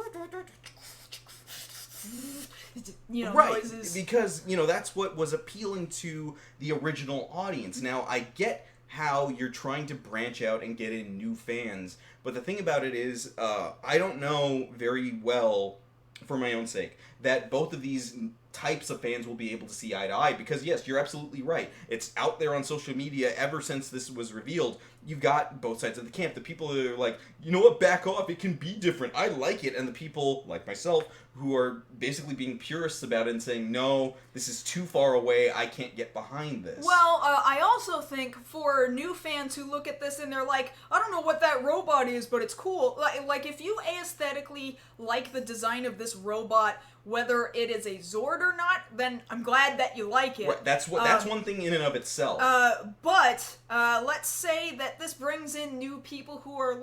right, noises. because, that's what was appealing to the original audience. Now, I get how you're trying to branch out and get in new fans, but the thing about it is, I don't know very well, for my own sake, that both of these types of fans will be able to see eye to eye, because yes, you're absolutely right. It's out there on social media ever since this was revealed. You've got both sides of the camp. The people that are like, you know what, back off, it can be different, I like it, and the people, like myself, who are basically being purists about it and saying, no, this is too far away, I can't get behind this. Well, I also think for new fans who look at this and they're like, I don't know what that robot is, but it's cool. Like if you aesthetically like the design of this robot, whether it is a Zord or not, then I'm glad that you like it. Right, that's one thing in and of itself. But let's say that this brings in new people who are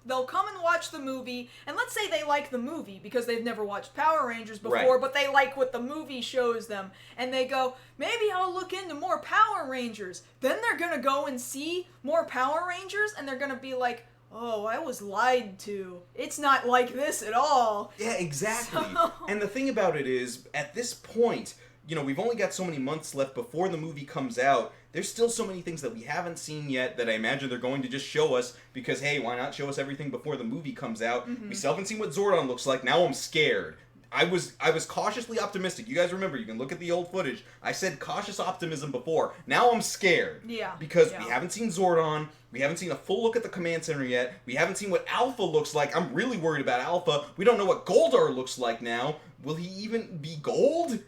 they'll come and watch the movie, and let's say they like the movie because they've never watched Power Rangers before, right. But they like what the movie shows them, and they go, maybe I'll look into more Power Rangers. Then they're gonna go and see more Power Rangers, and they're gonna be like, oh, I was lied to. It's not like this at all. Yeah, exactly. So... And the thing about it is, at this point, we've only got so many months left before the movie comes out. There's still so many things that we haven't seen yet that I imagine they're going to just show us because, hey, why not show us everything before the movie comes out? Mm-hmm. We still haven't seen what Zordon looks like. Now I'm scared. I was cautiously optimistic. You guys remember, you can look at the old footage. I said cautious optimism before. Now I'm scared. Yeah. Because we haven't seen Zordon. We haven't seen a full look at the command center yet. We haven't seen what Alpha looks like. I'm really worried about Alpha. We don't know what Goldar looks like now. Will he even be gold?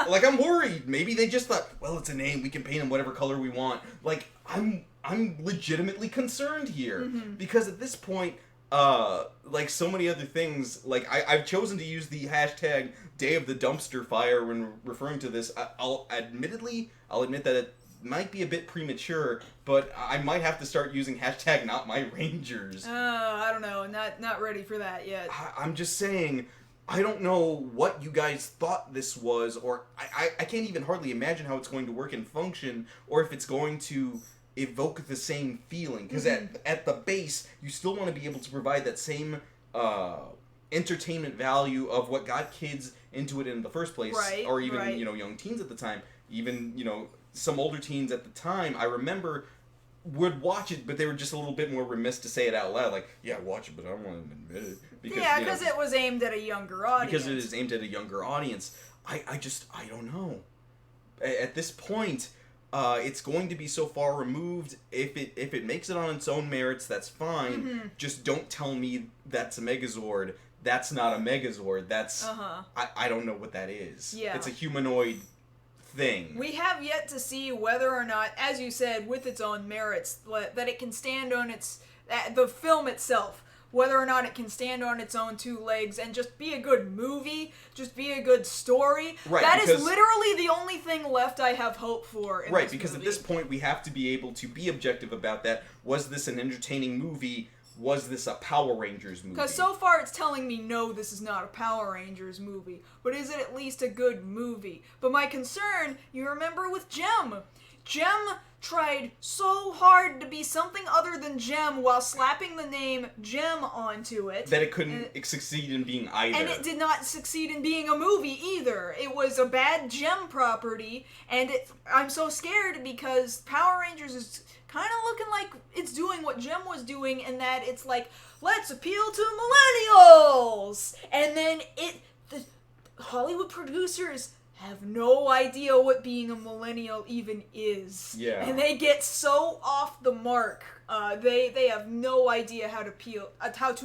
Like, I'm worried. Maybe they just thought, well, it's a name. We can paint him whatever color we want. Like, I'm legitimately concerned here. Mm-hmm. Because at this point... like so many other things, like I've chosen to use the hashtag Day of the Dumpster Fire when referring to this. I'll admit that it might be a bit premature, but I might have to start using hashtag Not My Rangers. I don't know, not ready for that yet. I'm just saying, I don't know what you guys thought this was, or I can't even hardly imagine how it's going to work and function, or if it's going to evoke the same feeling, because at the base you still want to be able to provide that same entertainment value of what got kids into it in the first place, right, or even right. Young teens at the time, even some older teens at the time. I remember would watch it, but they were just a little bit more remiss to say it out loud, like, yeah, watch it, but I don't want to admit it, because it was aimed at a younger audience. Because it is aimed at a younger audience. I don't know. At this point, it's going to be so far removed. If it makes it on its own merits, that's fine. Mm-hmm. Just don't tell me that's a Megazord. That's not a Megazord. That's I don't know what that is. Yeah. It's a humanoid thing. We have yet to see whether or not, as you said, with its own merits, that it can stand on the film itself. Whether or not it can stand on its own two legs and just be a good movie, just be a good story. Right, that is literally the only thing left I have hope for in right, this because movie. at this point we have to be able to be objective about that. Was this an entertaining movie? Was this a Power Rangers movie? Because so far it's telling me, no, this is not a Power Rangers movie. But is it at least a good movie? But my concern, you remember with Gem. Gem tried so hard to be something other than Gem while slapping the name Gem onto it. That it couldn't succeed in being either. And it did not succeed in being a movie either. It was a bad Gem property, and I'm so scared because Power Rangers is kind of looking like it's doing what Gem was doing, and that it's like, let's appeal to millennials! And then the Hollywood producers have no idea what being a millennial even is. Yeah. And they get so off the mark. They have no idea how to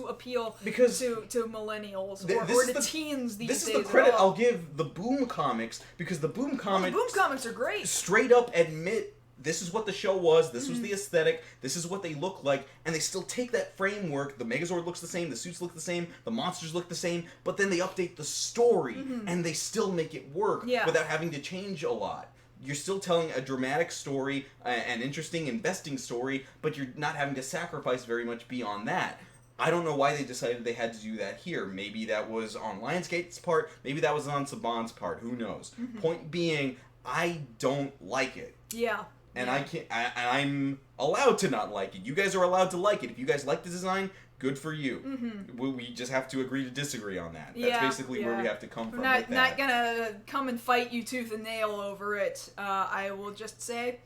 appeal because to millennials or to teens these days. This is the credit I'll give the Boom Comics, because the Boom Comics... the Boom Comics are great. Straight up admit this is what the show was, this was the aesthetic, this is what they look like, and they still take that framework. The Megazord looks the same, the suits look the same, the monsters look the same, but then they update the story, and they still make it work without having to change a lot. You're still telling a dramatic story, an interesting, investing story, but you're not having to sacrifice very much beyond that. I don't know why they decided they had to do that here. Maybe that was on Lionsgate's part, maybe that was on Saban's part, who knows. Point being, I don't like it. Yeah. And Yeah. I'm allowed to not like it. You guys are allowed to like it. If you guys like the design, good for you. We just have to agree to disagree on that. That's basically where we have to come from. We're not gonna come and fight you tooth and nail over it. I will just say,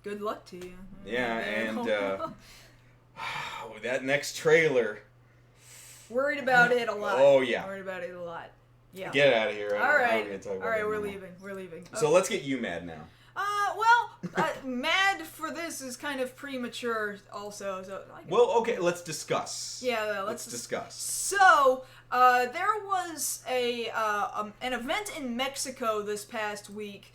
good luck to you. Yeah, and that next trailer. Worried about it a lot. Oh yeah. Worried about it a lot. Yeah. Get out of here. All right. We're leaving. We're leaving. So let's get you mad now. Mad for this is kind of premature also. So okay, let's discuss. Yeah, let's discuss. So, there was an event in Mexico this past week,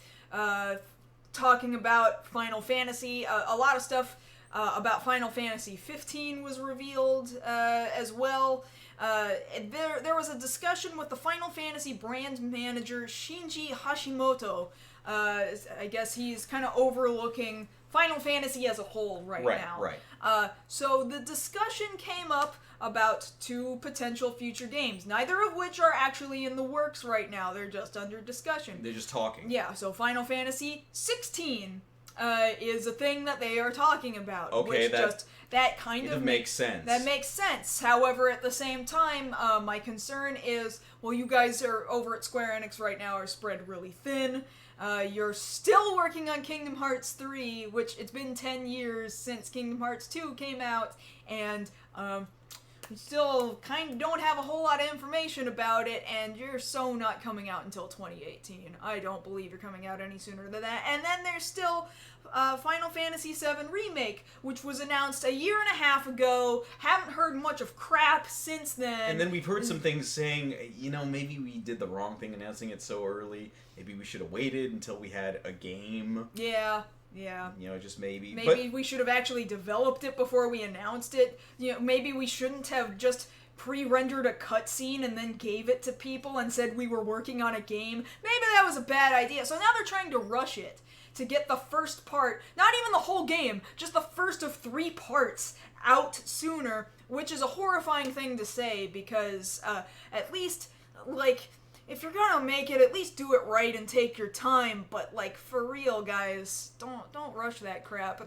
talking about Final Fantasy. A lot of stuff about Final Fantasy 15 was revealed as well. There was a discussion with the Final Fantasy brand manager Shinji Hashimoto. I guess he's kind of overlooking Final Fantasy as a whole right now. Right. So the discussion came up about 2 potential future games, neither of which are actually in the works right now. They're just under discussion. They're just talking. Yeah, so Final Fantasy 16 is a thing that they are talking about. Okay, which that kind of makes sense. That makes sense. However, at the same time, my concern is, well, you guys are over at SquareEnix right now are spread really thin. You're still working on Kingdom Hearts 3, which it's been 10 years since Kingdom Hearts 2 came out, and you still kind of don't have a whole lot of information about it, and you're so not coming out until 2018. I don't believe you're coming out any sooner than that. And then there's still Final Fantasy VII Remake, which was announced a year and a half ago. Haven't heard much of crap since then. And then we've heard some things saying, maybe we did the wrong thing announcing it so early. Maybe we should have waited until we had a game. Yeah. Just maybe. Maybe we should have actually developed it before we announced it. Maybe we shouldn't have just pre-rendered a cutscene and then gave it to people and said we were working on a game. Maybe that was a bad idea. So now they're trying to rush it to get the first part, not even the whole game, just the first of 3 parts out sooner, which is a horrifying thing to say because at least, if you're gonna make it, at least do it right and take your time. But for real, guys, don't rush that crap.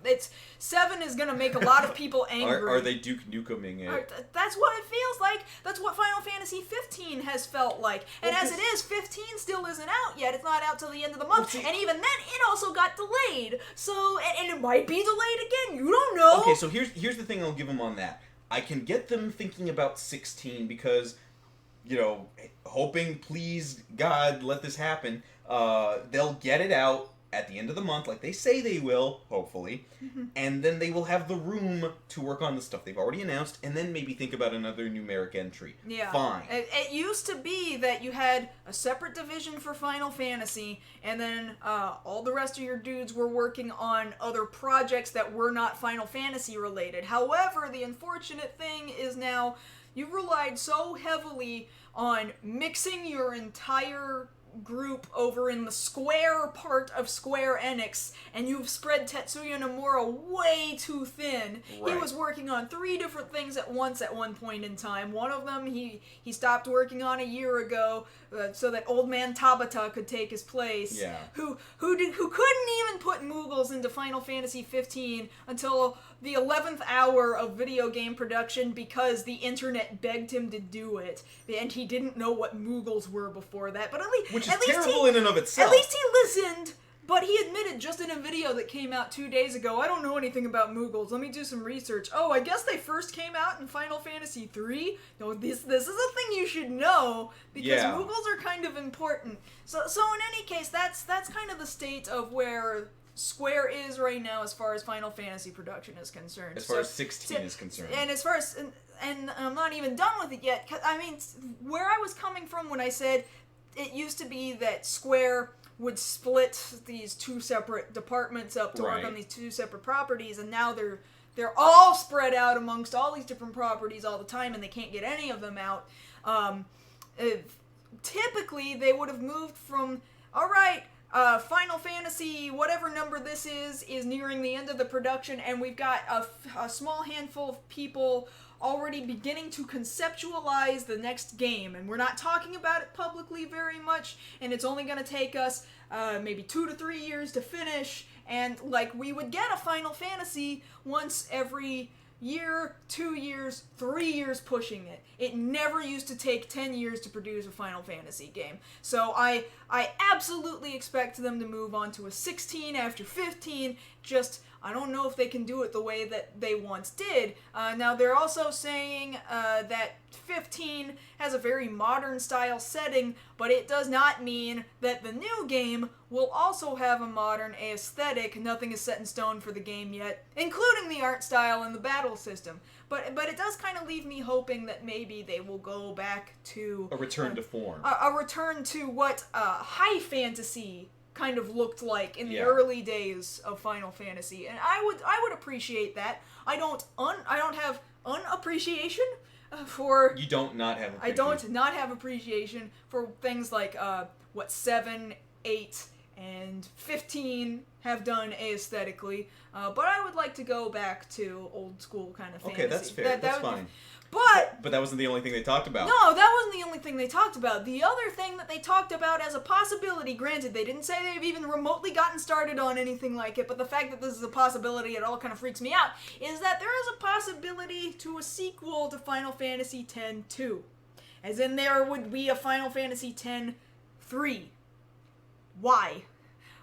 7 is gonna make a lot of people angry. Are they Duke Nukeming it? That's what it feels like. That's what Final Fantasy 15 has felt like. And as it is, 15 still isn't out yet. It's not out till the end of the month. And even then, it also got delayed. So, and it might be delayed again. You don't know. Okay, so here's the thing I'll give them on that. I can get them thinking about 16 because, hoping, please, God, let this happen. They'll get it out at the end of the month, like they say they will, hopefully. And then they will have the room to work on the stuff they've already announced, and then maybe think about another numeric entry. Yeah. Fine. It used to be that you had a separate division for Final Fantasy, and then all the rest of your dudes were working on other projects that were not Final Fantasy related. However, the unfortunate thing is now you've relied so heavily on mixing your entire group over in the Square part of SquareEnix, and you've spread Tetsuya Nomura way too thin. Right. He was working on 3 different things at once at one point in time. One of them he stopped working on a year ago so that old man Tabata could take his place. Yeah. Who couldn't even put Moogles into Final Fantasy 15 until the 11th hour of video game production because the internet begged him to do it, and he didn't know what Moogles were before that. But which is terrible in and of itself. At least he listened. But he admitted just in a video that came out 2 days ago, I don't know anything about Moogles. Let me do some research. Oh, I guess they first came out in Final Fantasy 3? No, this is a thing you should know, because Moogles are kind of important. So in any case, that's kind of the state of where Square is right now as far as Final Fantasy production is concerned. As far as 16 is concerned. And as far as... And I'm not even done with it yet. I mean, where I was coming from when I said it used to be that Square would split these 2 separate departments up to work on these 2 separate properties, and now they're all spread out amongst all these different properties all the time, and they can't get any of them out. Typically, they would have moved from, all right, Final Fantasy, whatever number this is nearing the end of the production, and we've got a small handful of people already beginning to conceptualize the next game, and we're not talking about it publicly very much, and it's only going to take us maybe 2 to 3 years to finish, and like we would get a Final Fantasy once every year, 2 years, 3 years pushing it. It never used to take 10 years to produce a Final Fantasy game. So I absolutely expect them to move on to a 16 after 15. Just, I don't know if they can do it the way that they once did. Now, they're also saying that 15 has a very modern style setting, but it does not mean that the new game will also have a modern aesthetic. Nothing is set in stone for the game yet, including the art style and the battle system. But it does kind of leave me hoping that maybe they will go back to... A return to form. A return to what high fantasy kind of looked like in the early days of Final Fantasy, and I would appreciate that. I don't have unappreciation for... You don't not have appreciation. I don't not have appreciation for things like what 7, 8, and 15 have done aesthetically, but I would like to go back to old school kind of fantasy. Okay, that's fair. That's fine. But that wasn't the only thing they talked about. No, that wasn't the only thing they talked about. The other thing that they talked about as a possibility, granted, they didn't say they've even remotely gotten started on anything like it, but the fact that this is a possibility, it all kind of freaks me out, is that there is a possibility to a sequel to Final Fantasy X-2. As in, there would be a Final Fantasy X-3. Why?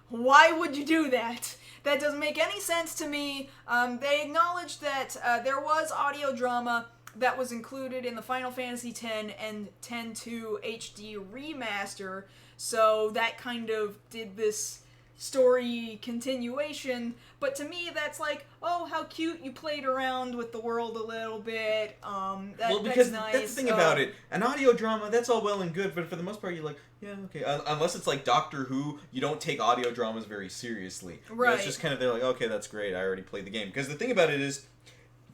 Why would you do that? That doesn't make any sense to me. They acknowledged that there was audio drama that was included in the Final Fantasy X and X-2 HD remaster, so that kind of did this story continuation, but to me that's like, oh, how cute, you played around with the world a little bit, because that's nice. That's the thing about it. An audio drama, that's all well and good, but for the most part you're like, yeah, okay. Unless it's like Doctor Who, you don't take audio dramas very seriously. Right. You know, it's just kind of, they're like, okay, that's great, I already played the game. Because the thing about it is,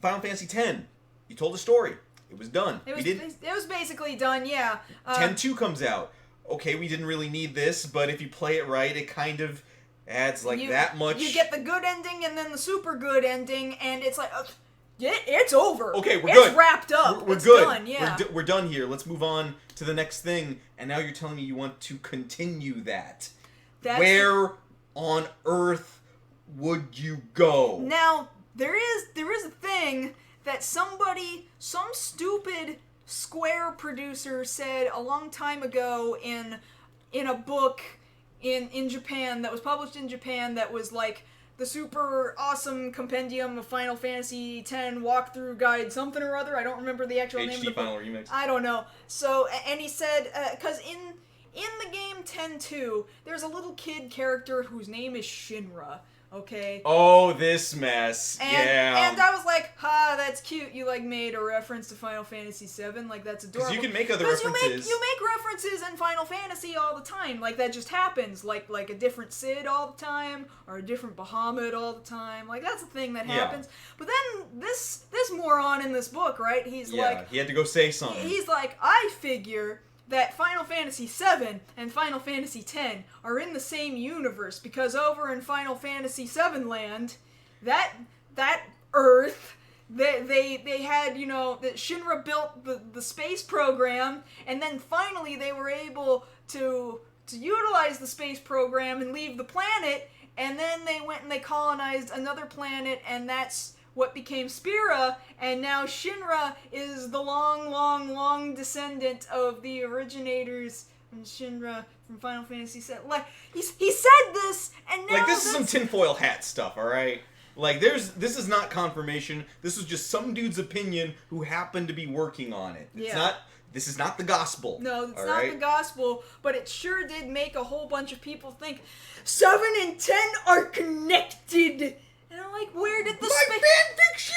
Final Fantasy X, you told a story. It was done. It was basically done, yeah. X-2 comes out. Okay, we didn't really need this, but if you play it right, it kind of adds that much. You get the good ending and then the super good ending, and it's like, it's over. Okay, we're good. It's wrapped up. We're it's good. Done, yeah. We're done here. Let's move on to the next thing. And now you're telling me you want to continue that. Where on earth would you go? Now, there is a thing that some stupid Square producer said a long time ago in a book in Japan that was published in Japan that was like the super awesome compendium of Final Fantasy X walkthrough guide something or other. I don't remember the actual name of the Final book. Remix. I don't know. So, and he said, because in the game X-2, there's a little kid character whose name is Shinra. Okay. Oh, this mess. Yeah. And I was like, ha, that's cute. You made a reference to Final Fantasy VII. Like, that's adorable. Because you can make other references. You make references in Final Fantasy all the time. Like, that just happens. Like a different Cid all the time, or a different Bahamut all the time. Like, that's a thing that happens. But then this moron in this book, right? He's like, he had to go say something. He's like, I figure that Final Fantasy VII and Final Fantasy X are in the same universe, because over in Final Fantasy VII land, that Earth, they had, that Shinra built the space program, and then finally they were able to utilize the space program and leave the planet, and then they went and they colonized another planet, and that's what became Spira, and now Shinra is the long descendant of the originators from Shinra from Final Fantasy VII. Like, he said this, and now this is some tinfoil hat stuff, alright? Like, this is not confirmation. This was just some dude's opinion who happened to be working on it. This is not the gospel. No, it's not the gospel, but it sure did make a whole bunch of people think 7 and X are connected. And I'm like, where did the fan fiction?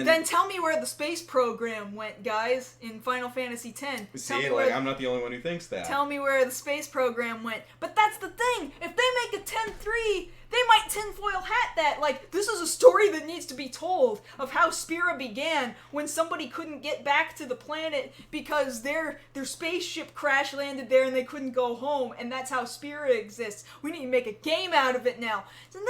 Then tell me where the space program went, guys, in Final Fantasy X. See, I'm not the only one who thinks that. Tell me where the space program went. But that's the thing. If they make a X-3, they might tinfoil hat that. Like, this is a story that needs to be told of how Spira began when somebody couldn't get back to the planet because their spaceship crash landed there and they couldn't go home, and that's how Spira exists. We need to make a game out of it now. And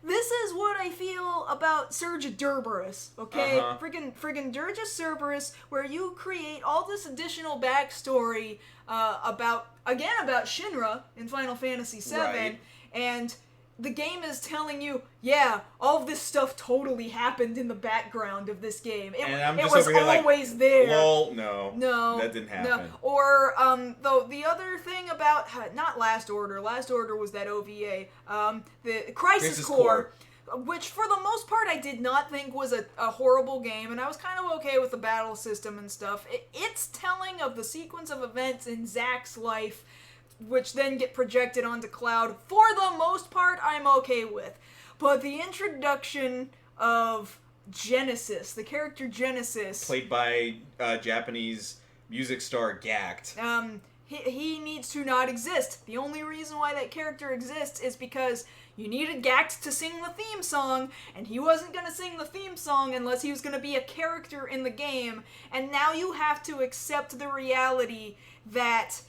this is what I feel about Surge Cerberus, okay? Friggin' Dirge Cerberus, where you create all this additional backstory about Shinra in Final Fantasy VII, right. and the game is telling you, yeah, all of this stuff totally happened in the background of this game. And I'm it just was over here always like, there. lol, no, that didn't happen. No. Or, though, the other thing about, not Last Order was that OVA, the Crisis Core, which for the most part I did not think was a horrible game, and I was kind of okay with the battle system and stuff. It's telling of the sequence of events in Zack's life, which then get projected onto Cloud, for the most part, I'm okay with. But the introduction of Genesis, the character Genesis... Played by Japanese music star Gact. He needs to not exist. The only reason why that character exists is because you needed Gact to sing the theme song, and he wasn't going to sing the theme song unless he was going to be a character in the game, and now you have to accept the reality that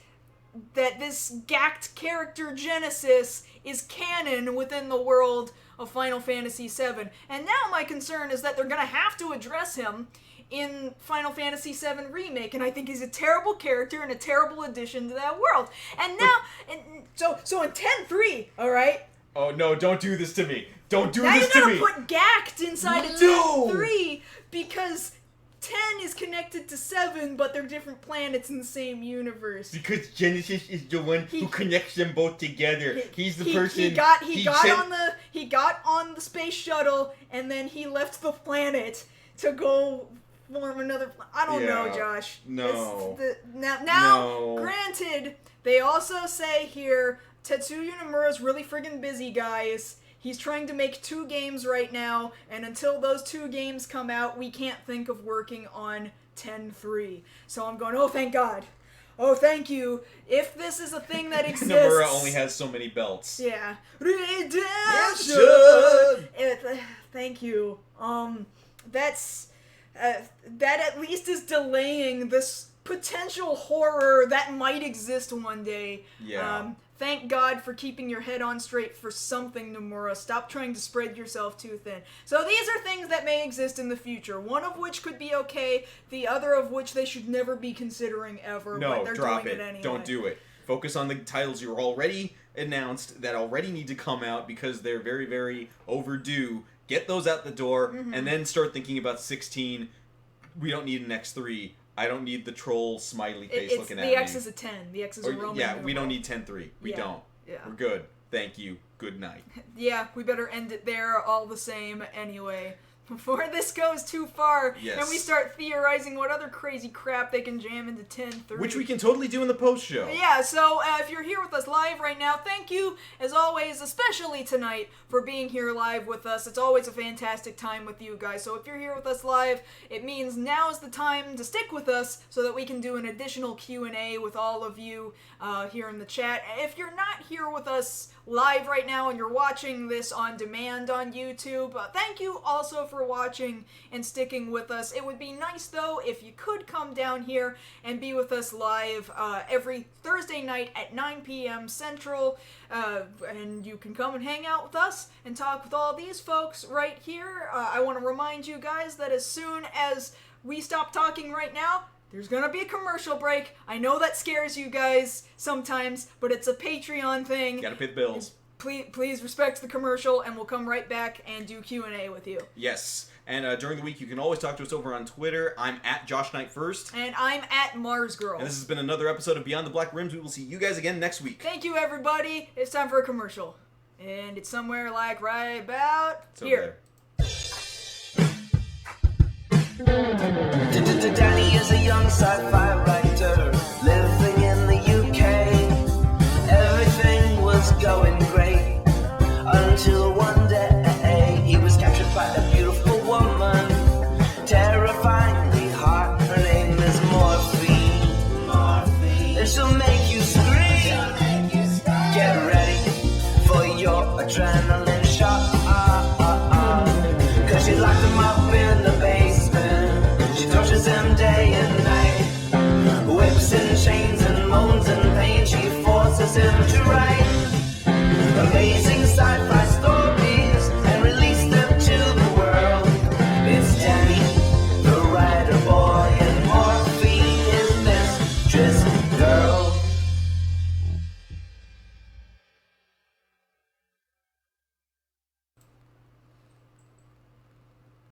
this Gact character Genesis is canon within the world of Final Fantasy VII. And now my concern is that they're going to have to address him in Final Fantasy VII Remake, and I think he's a terrible character and a terrible addition to that world. And now, so in 10.3, alright? Oh no, don't do this to me. Don't do now this to me. Now you're gonna put Gact inside of 10.3 because 10 is connected to 7, but they're different planets in the same universe. Because Genesis is the one who connects them both together. He's the person. He got on the space shuttle, and then he left the planet to go form another. I don't know, Josh. No. Now, granted, they also say here Tetsuya Nomura's really friggin' busy, guys. He's trying to make 2 games right now, and until those 2 games come out, we can't think of working on 10.3. So I'm going, oh, thank God. Oh, thank you. If this is a thing that exists... Nomura only has so many belts. Yeah. Redemption! Thank you. That at least is delaying this potential horror that might exist one day. Yeah. Thank God for keeping your head on straight for something, Nomura. Stop trying to spread yourself too thin. So these are things that may exist in the future, one of which could be okay, the other of which they should never be considering ever, but they're drop doing it. it anyway. Don't do it. Focus on the titles you're already announced that already need to come out because they're very, very overdue. Get those out the door, and then start thinking about 16. We don't need an X3. I don't need the troll smiley face looking at me. The X is a 10. The X is a Roman Yeah, numeral. we don't need 10-3. We don't. Yeah. We're good. Thank you. Good night. Yeah, we better end it there all the same anyway. Before this goes too far, and we start theorizing what other crazy crap they can jam into 10.3. Which we can totally do in the post-show. Yeah, so if you're here with us live right now, thank you, as always, especially tonight, for being here live with us. It's always a fantastic time with you guys. So if you're here with us live, it means now is the time to stick with us so that we can do an additional Q&A with all of you here in the chat. If you're not here with us live right now and you're watching this on demand on YouTube, thank you also for watching and sticking with us. It would be nice, though, if you could come down here and be with us live every Thursday night at 9 p.m. Central, and you can come and hang out with us and talk with all these folks right here. I want to remind you guys that as soon as we stop talking right now, there's gonna be a commercial break. I know that scares you guys sometimes, but it's a Patreon thing. You gotta pay the bills. Please respect the commercial, and we'll come right back and do Q&A with you. Yes, and during the week, you can always talk to us over on Twitter. I'm at Josh Knight First. And I'm at MarsGirl. And this has been another episode of Beyond the Black Rims. We will see you guys again next week. Thank you, everybody. It's time for a commercial. And it's somewhere like right about here. Danny is a young sci-fi writer living in the UK. Everything was going great until one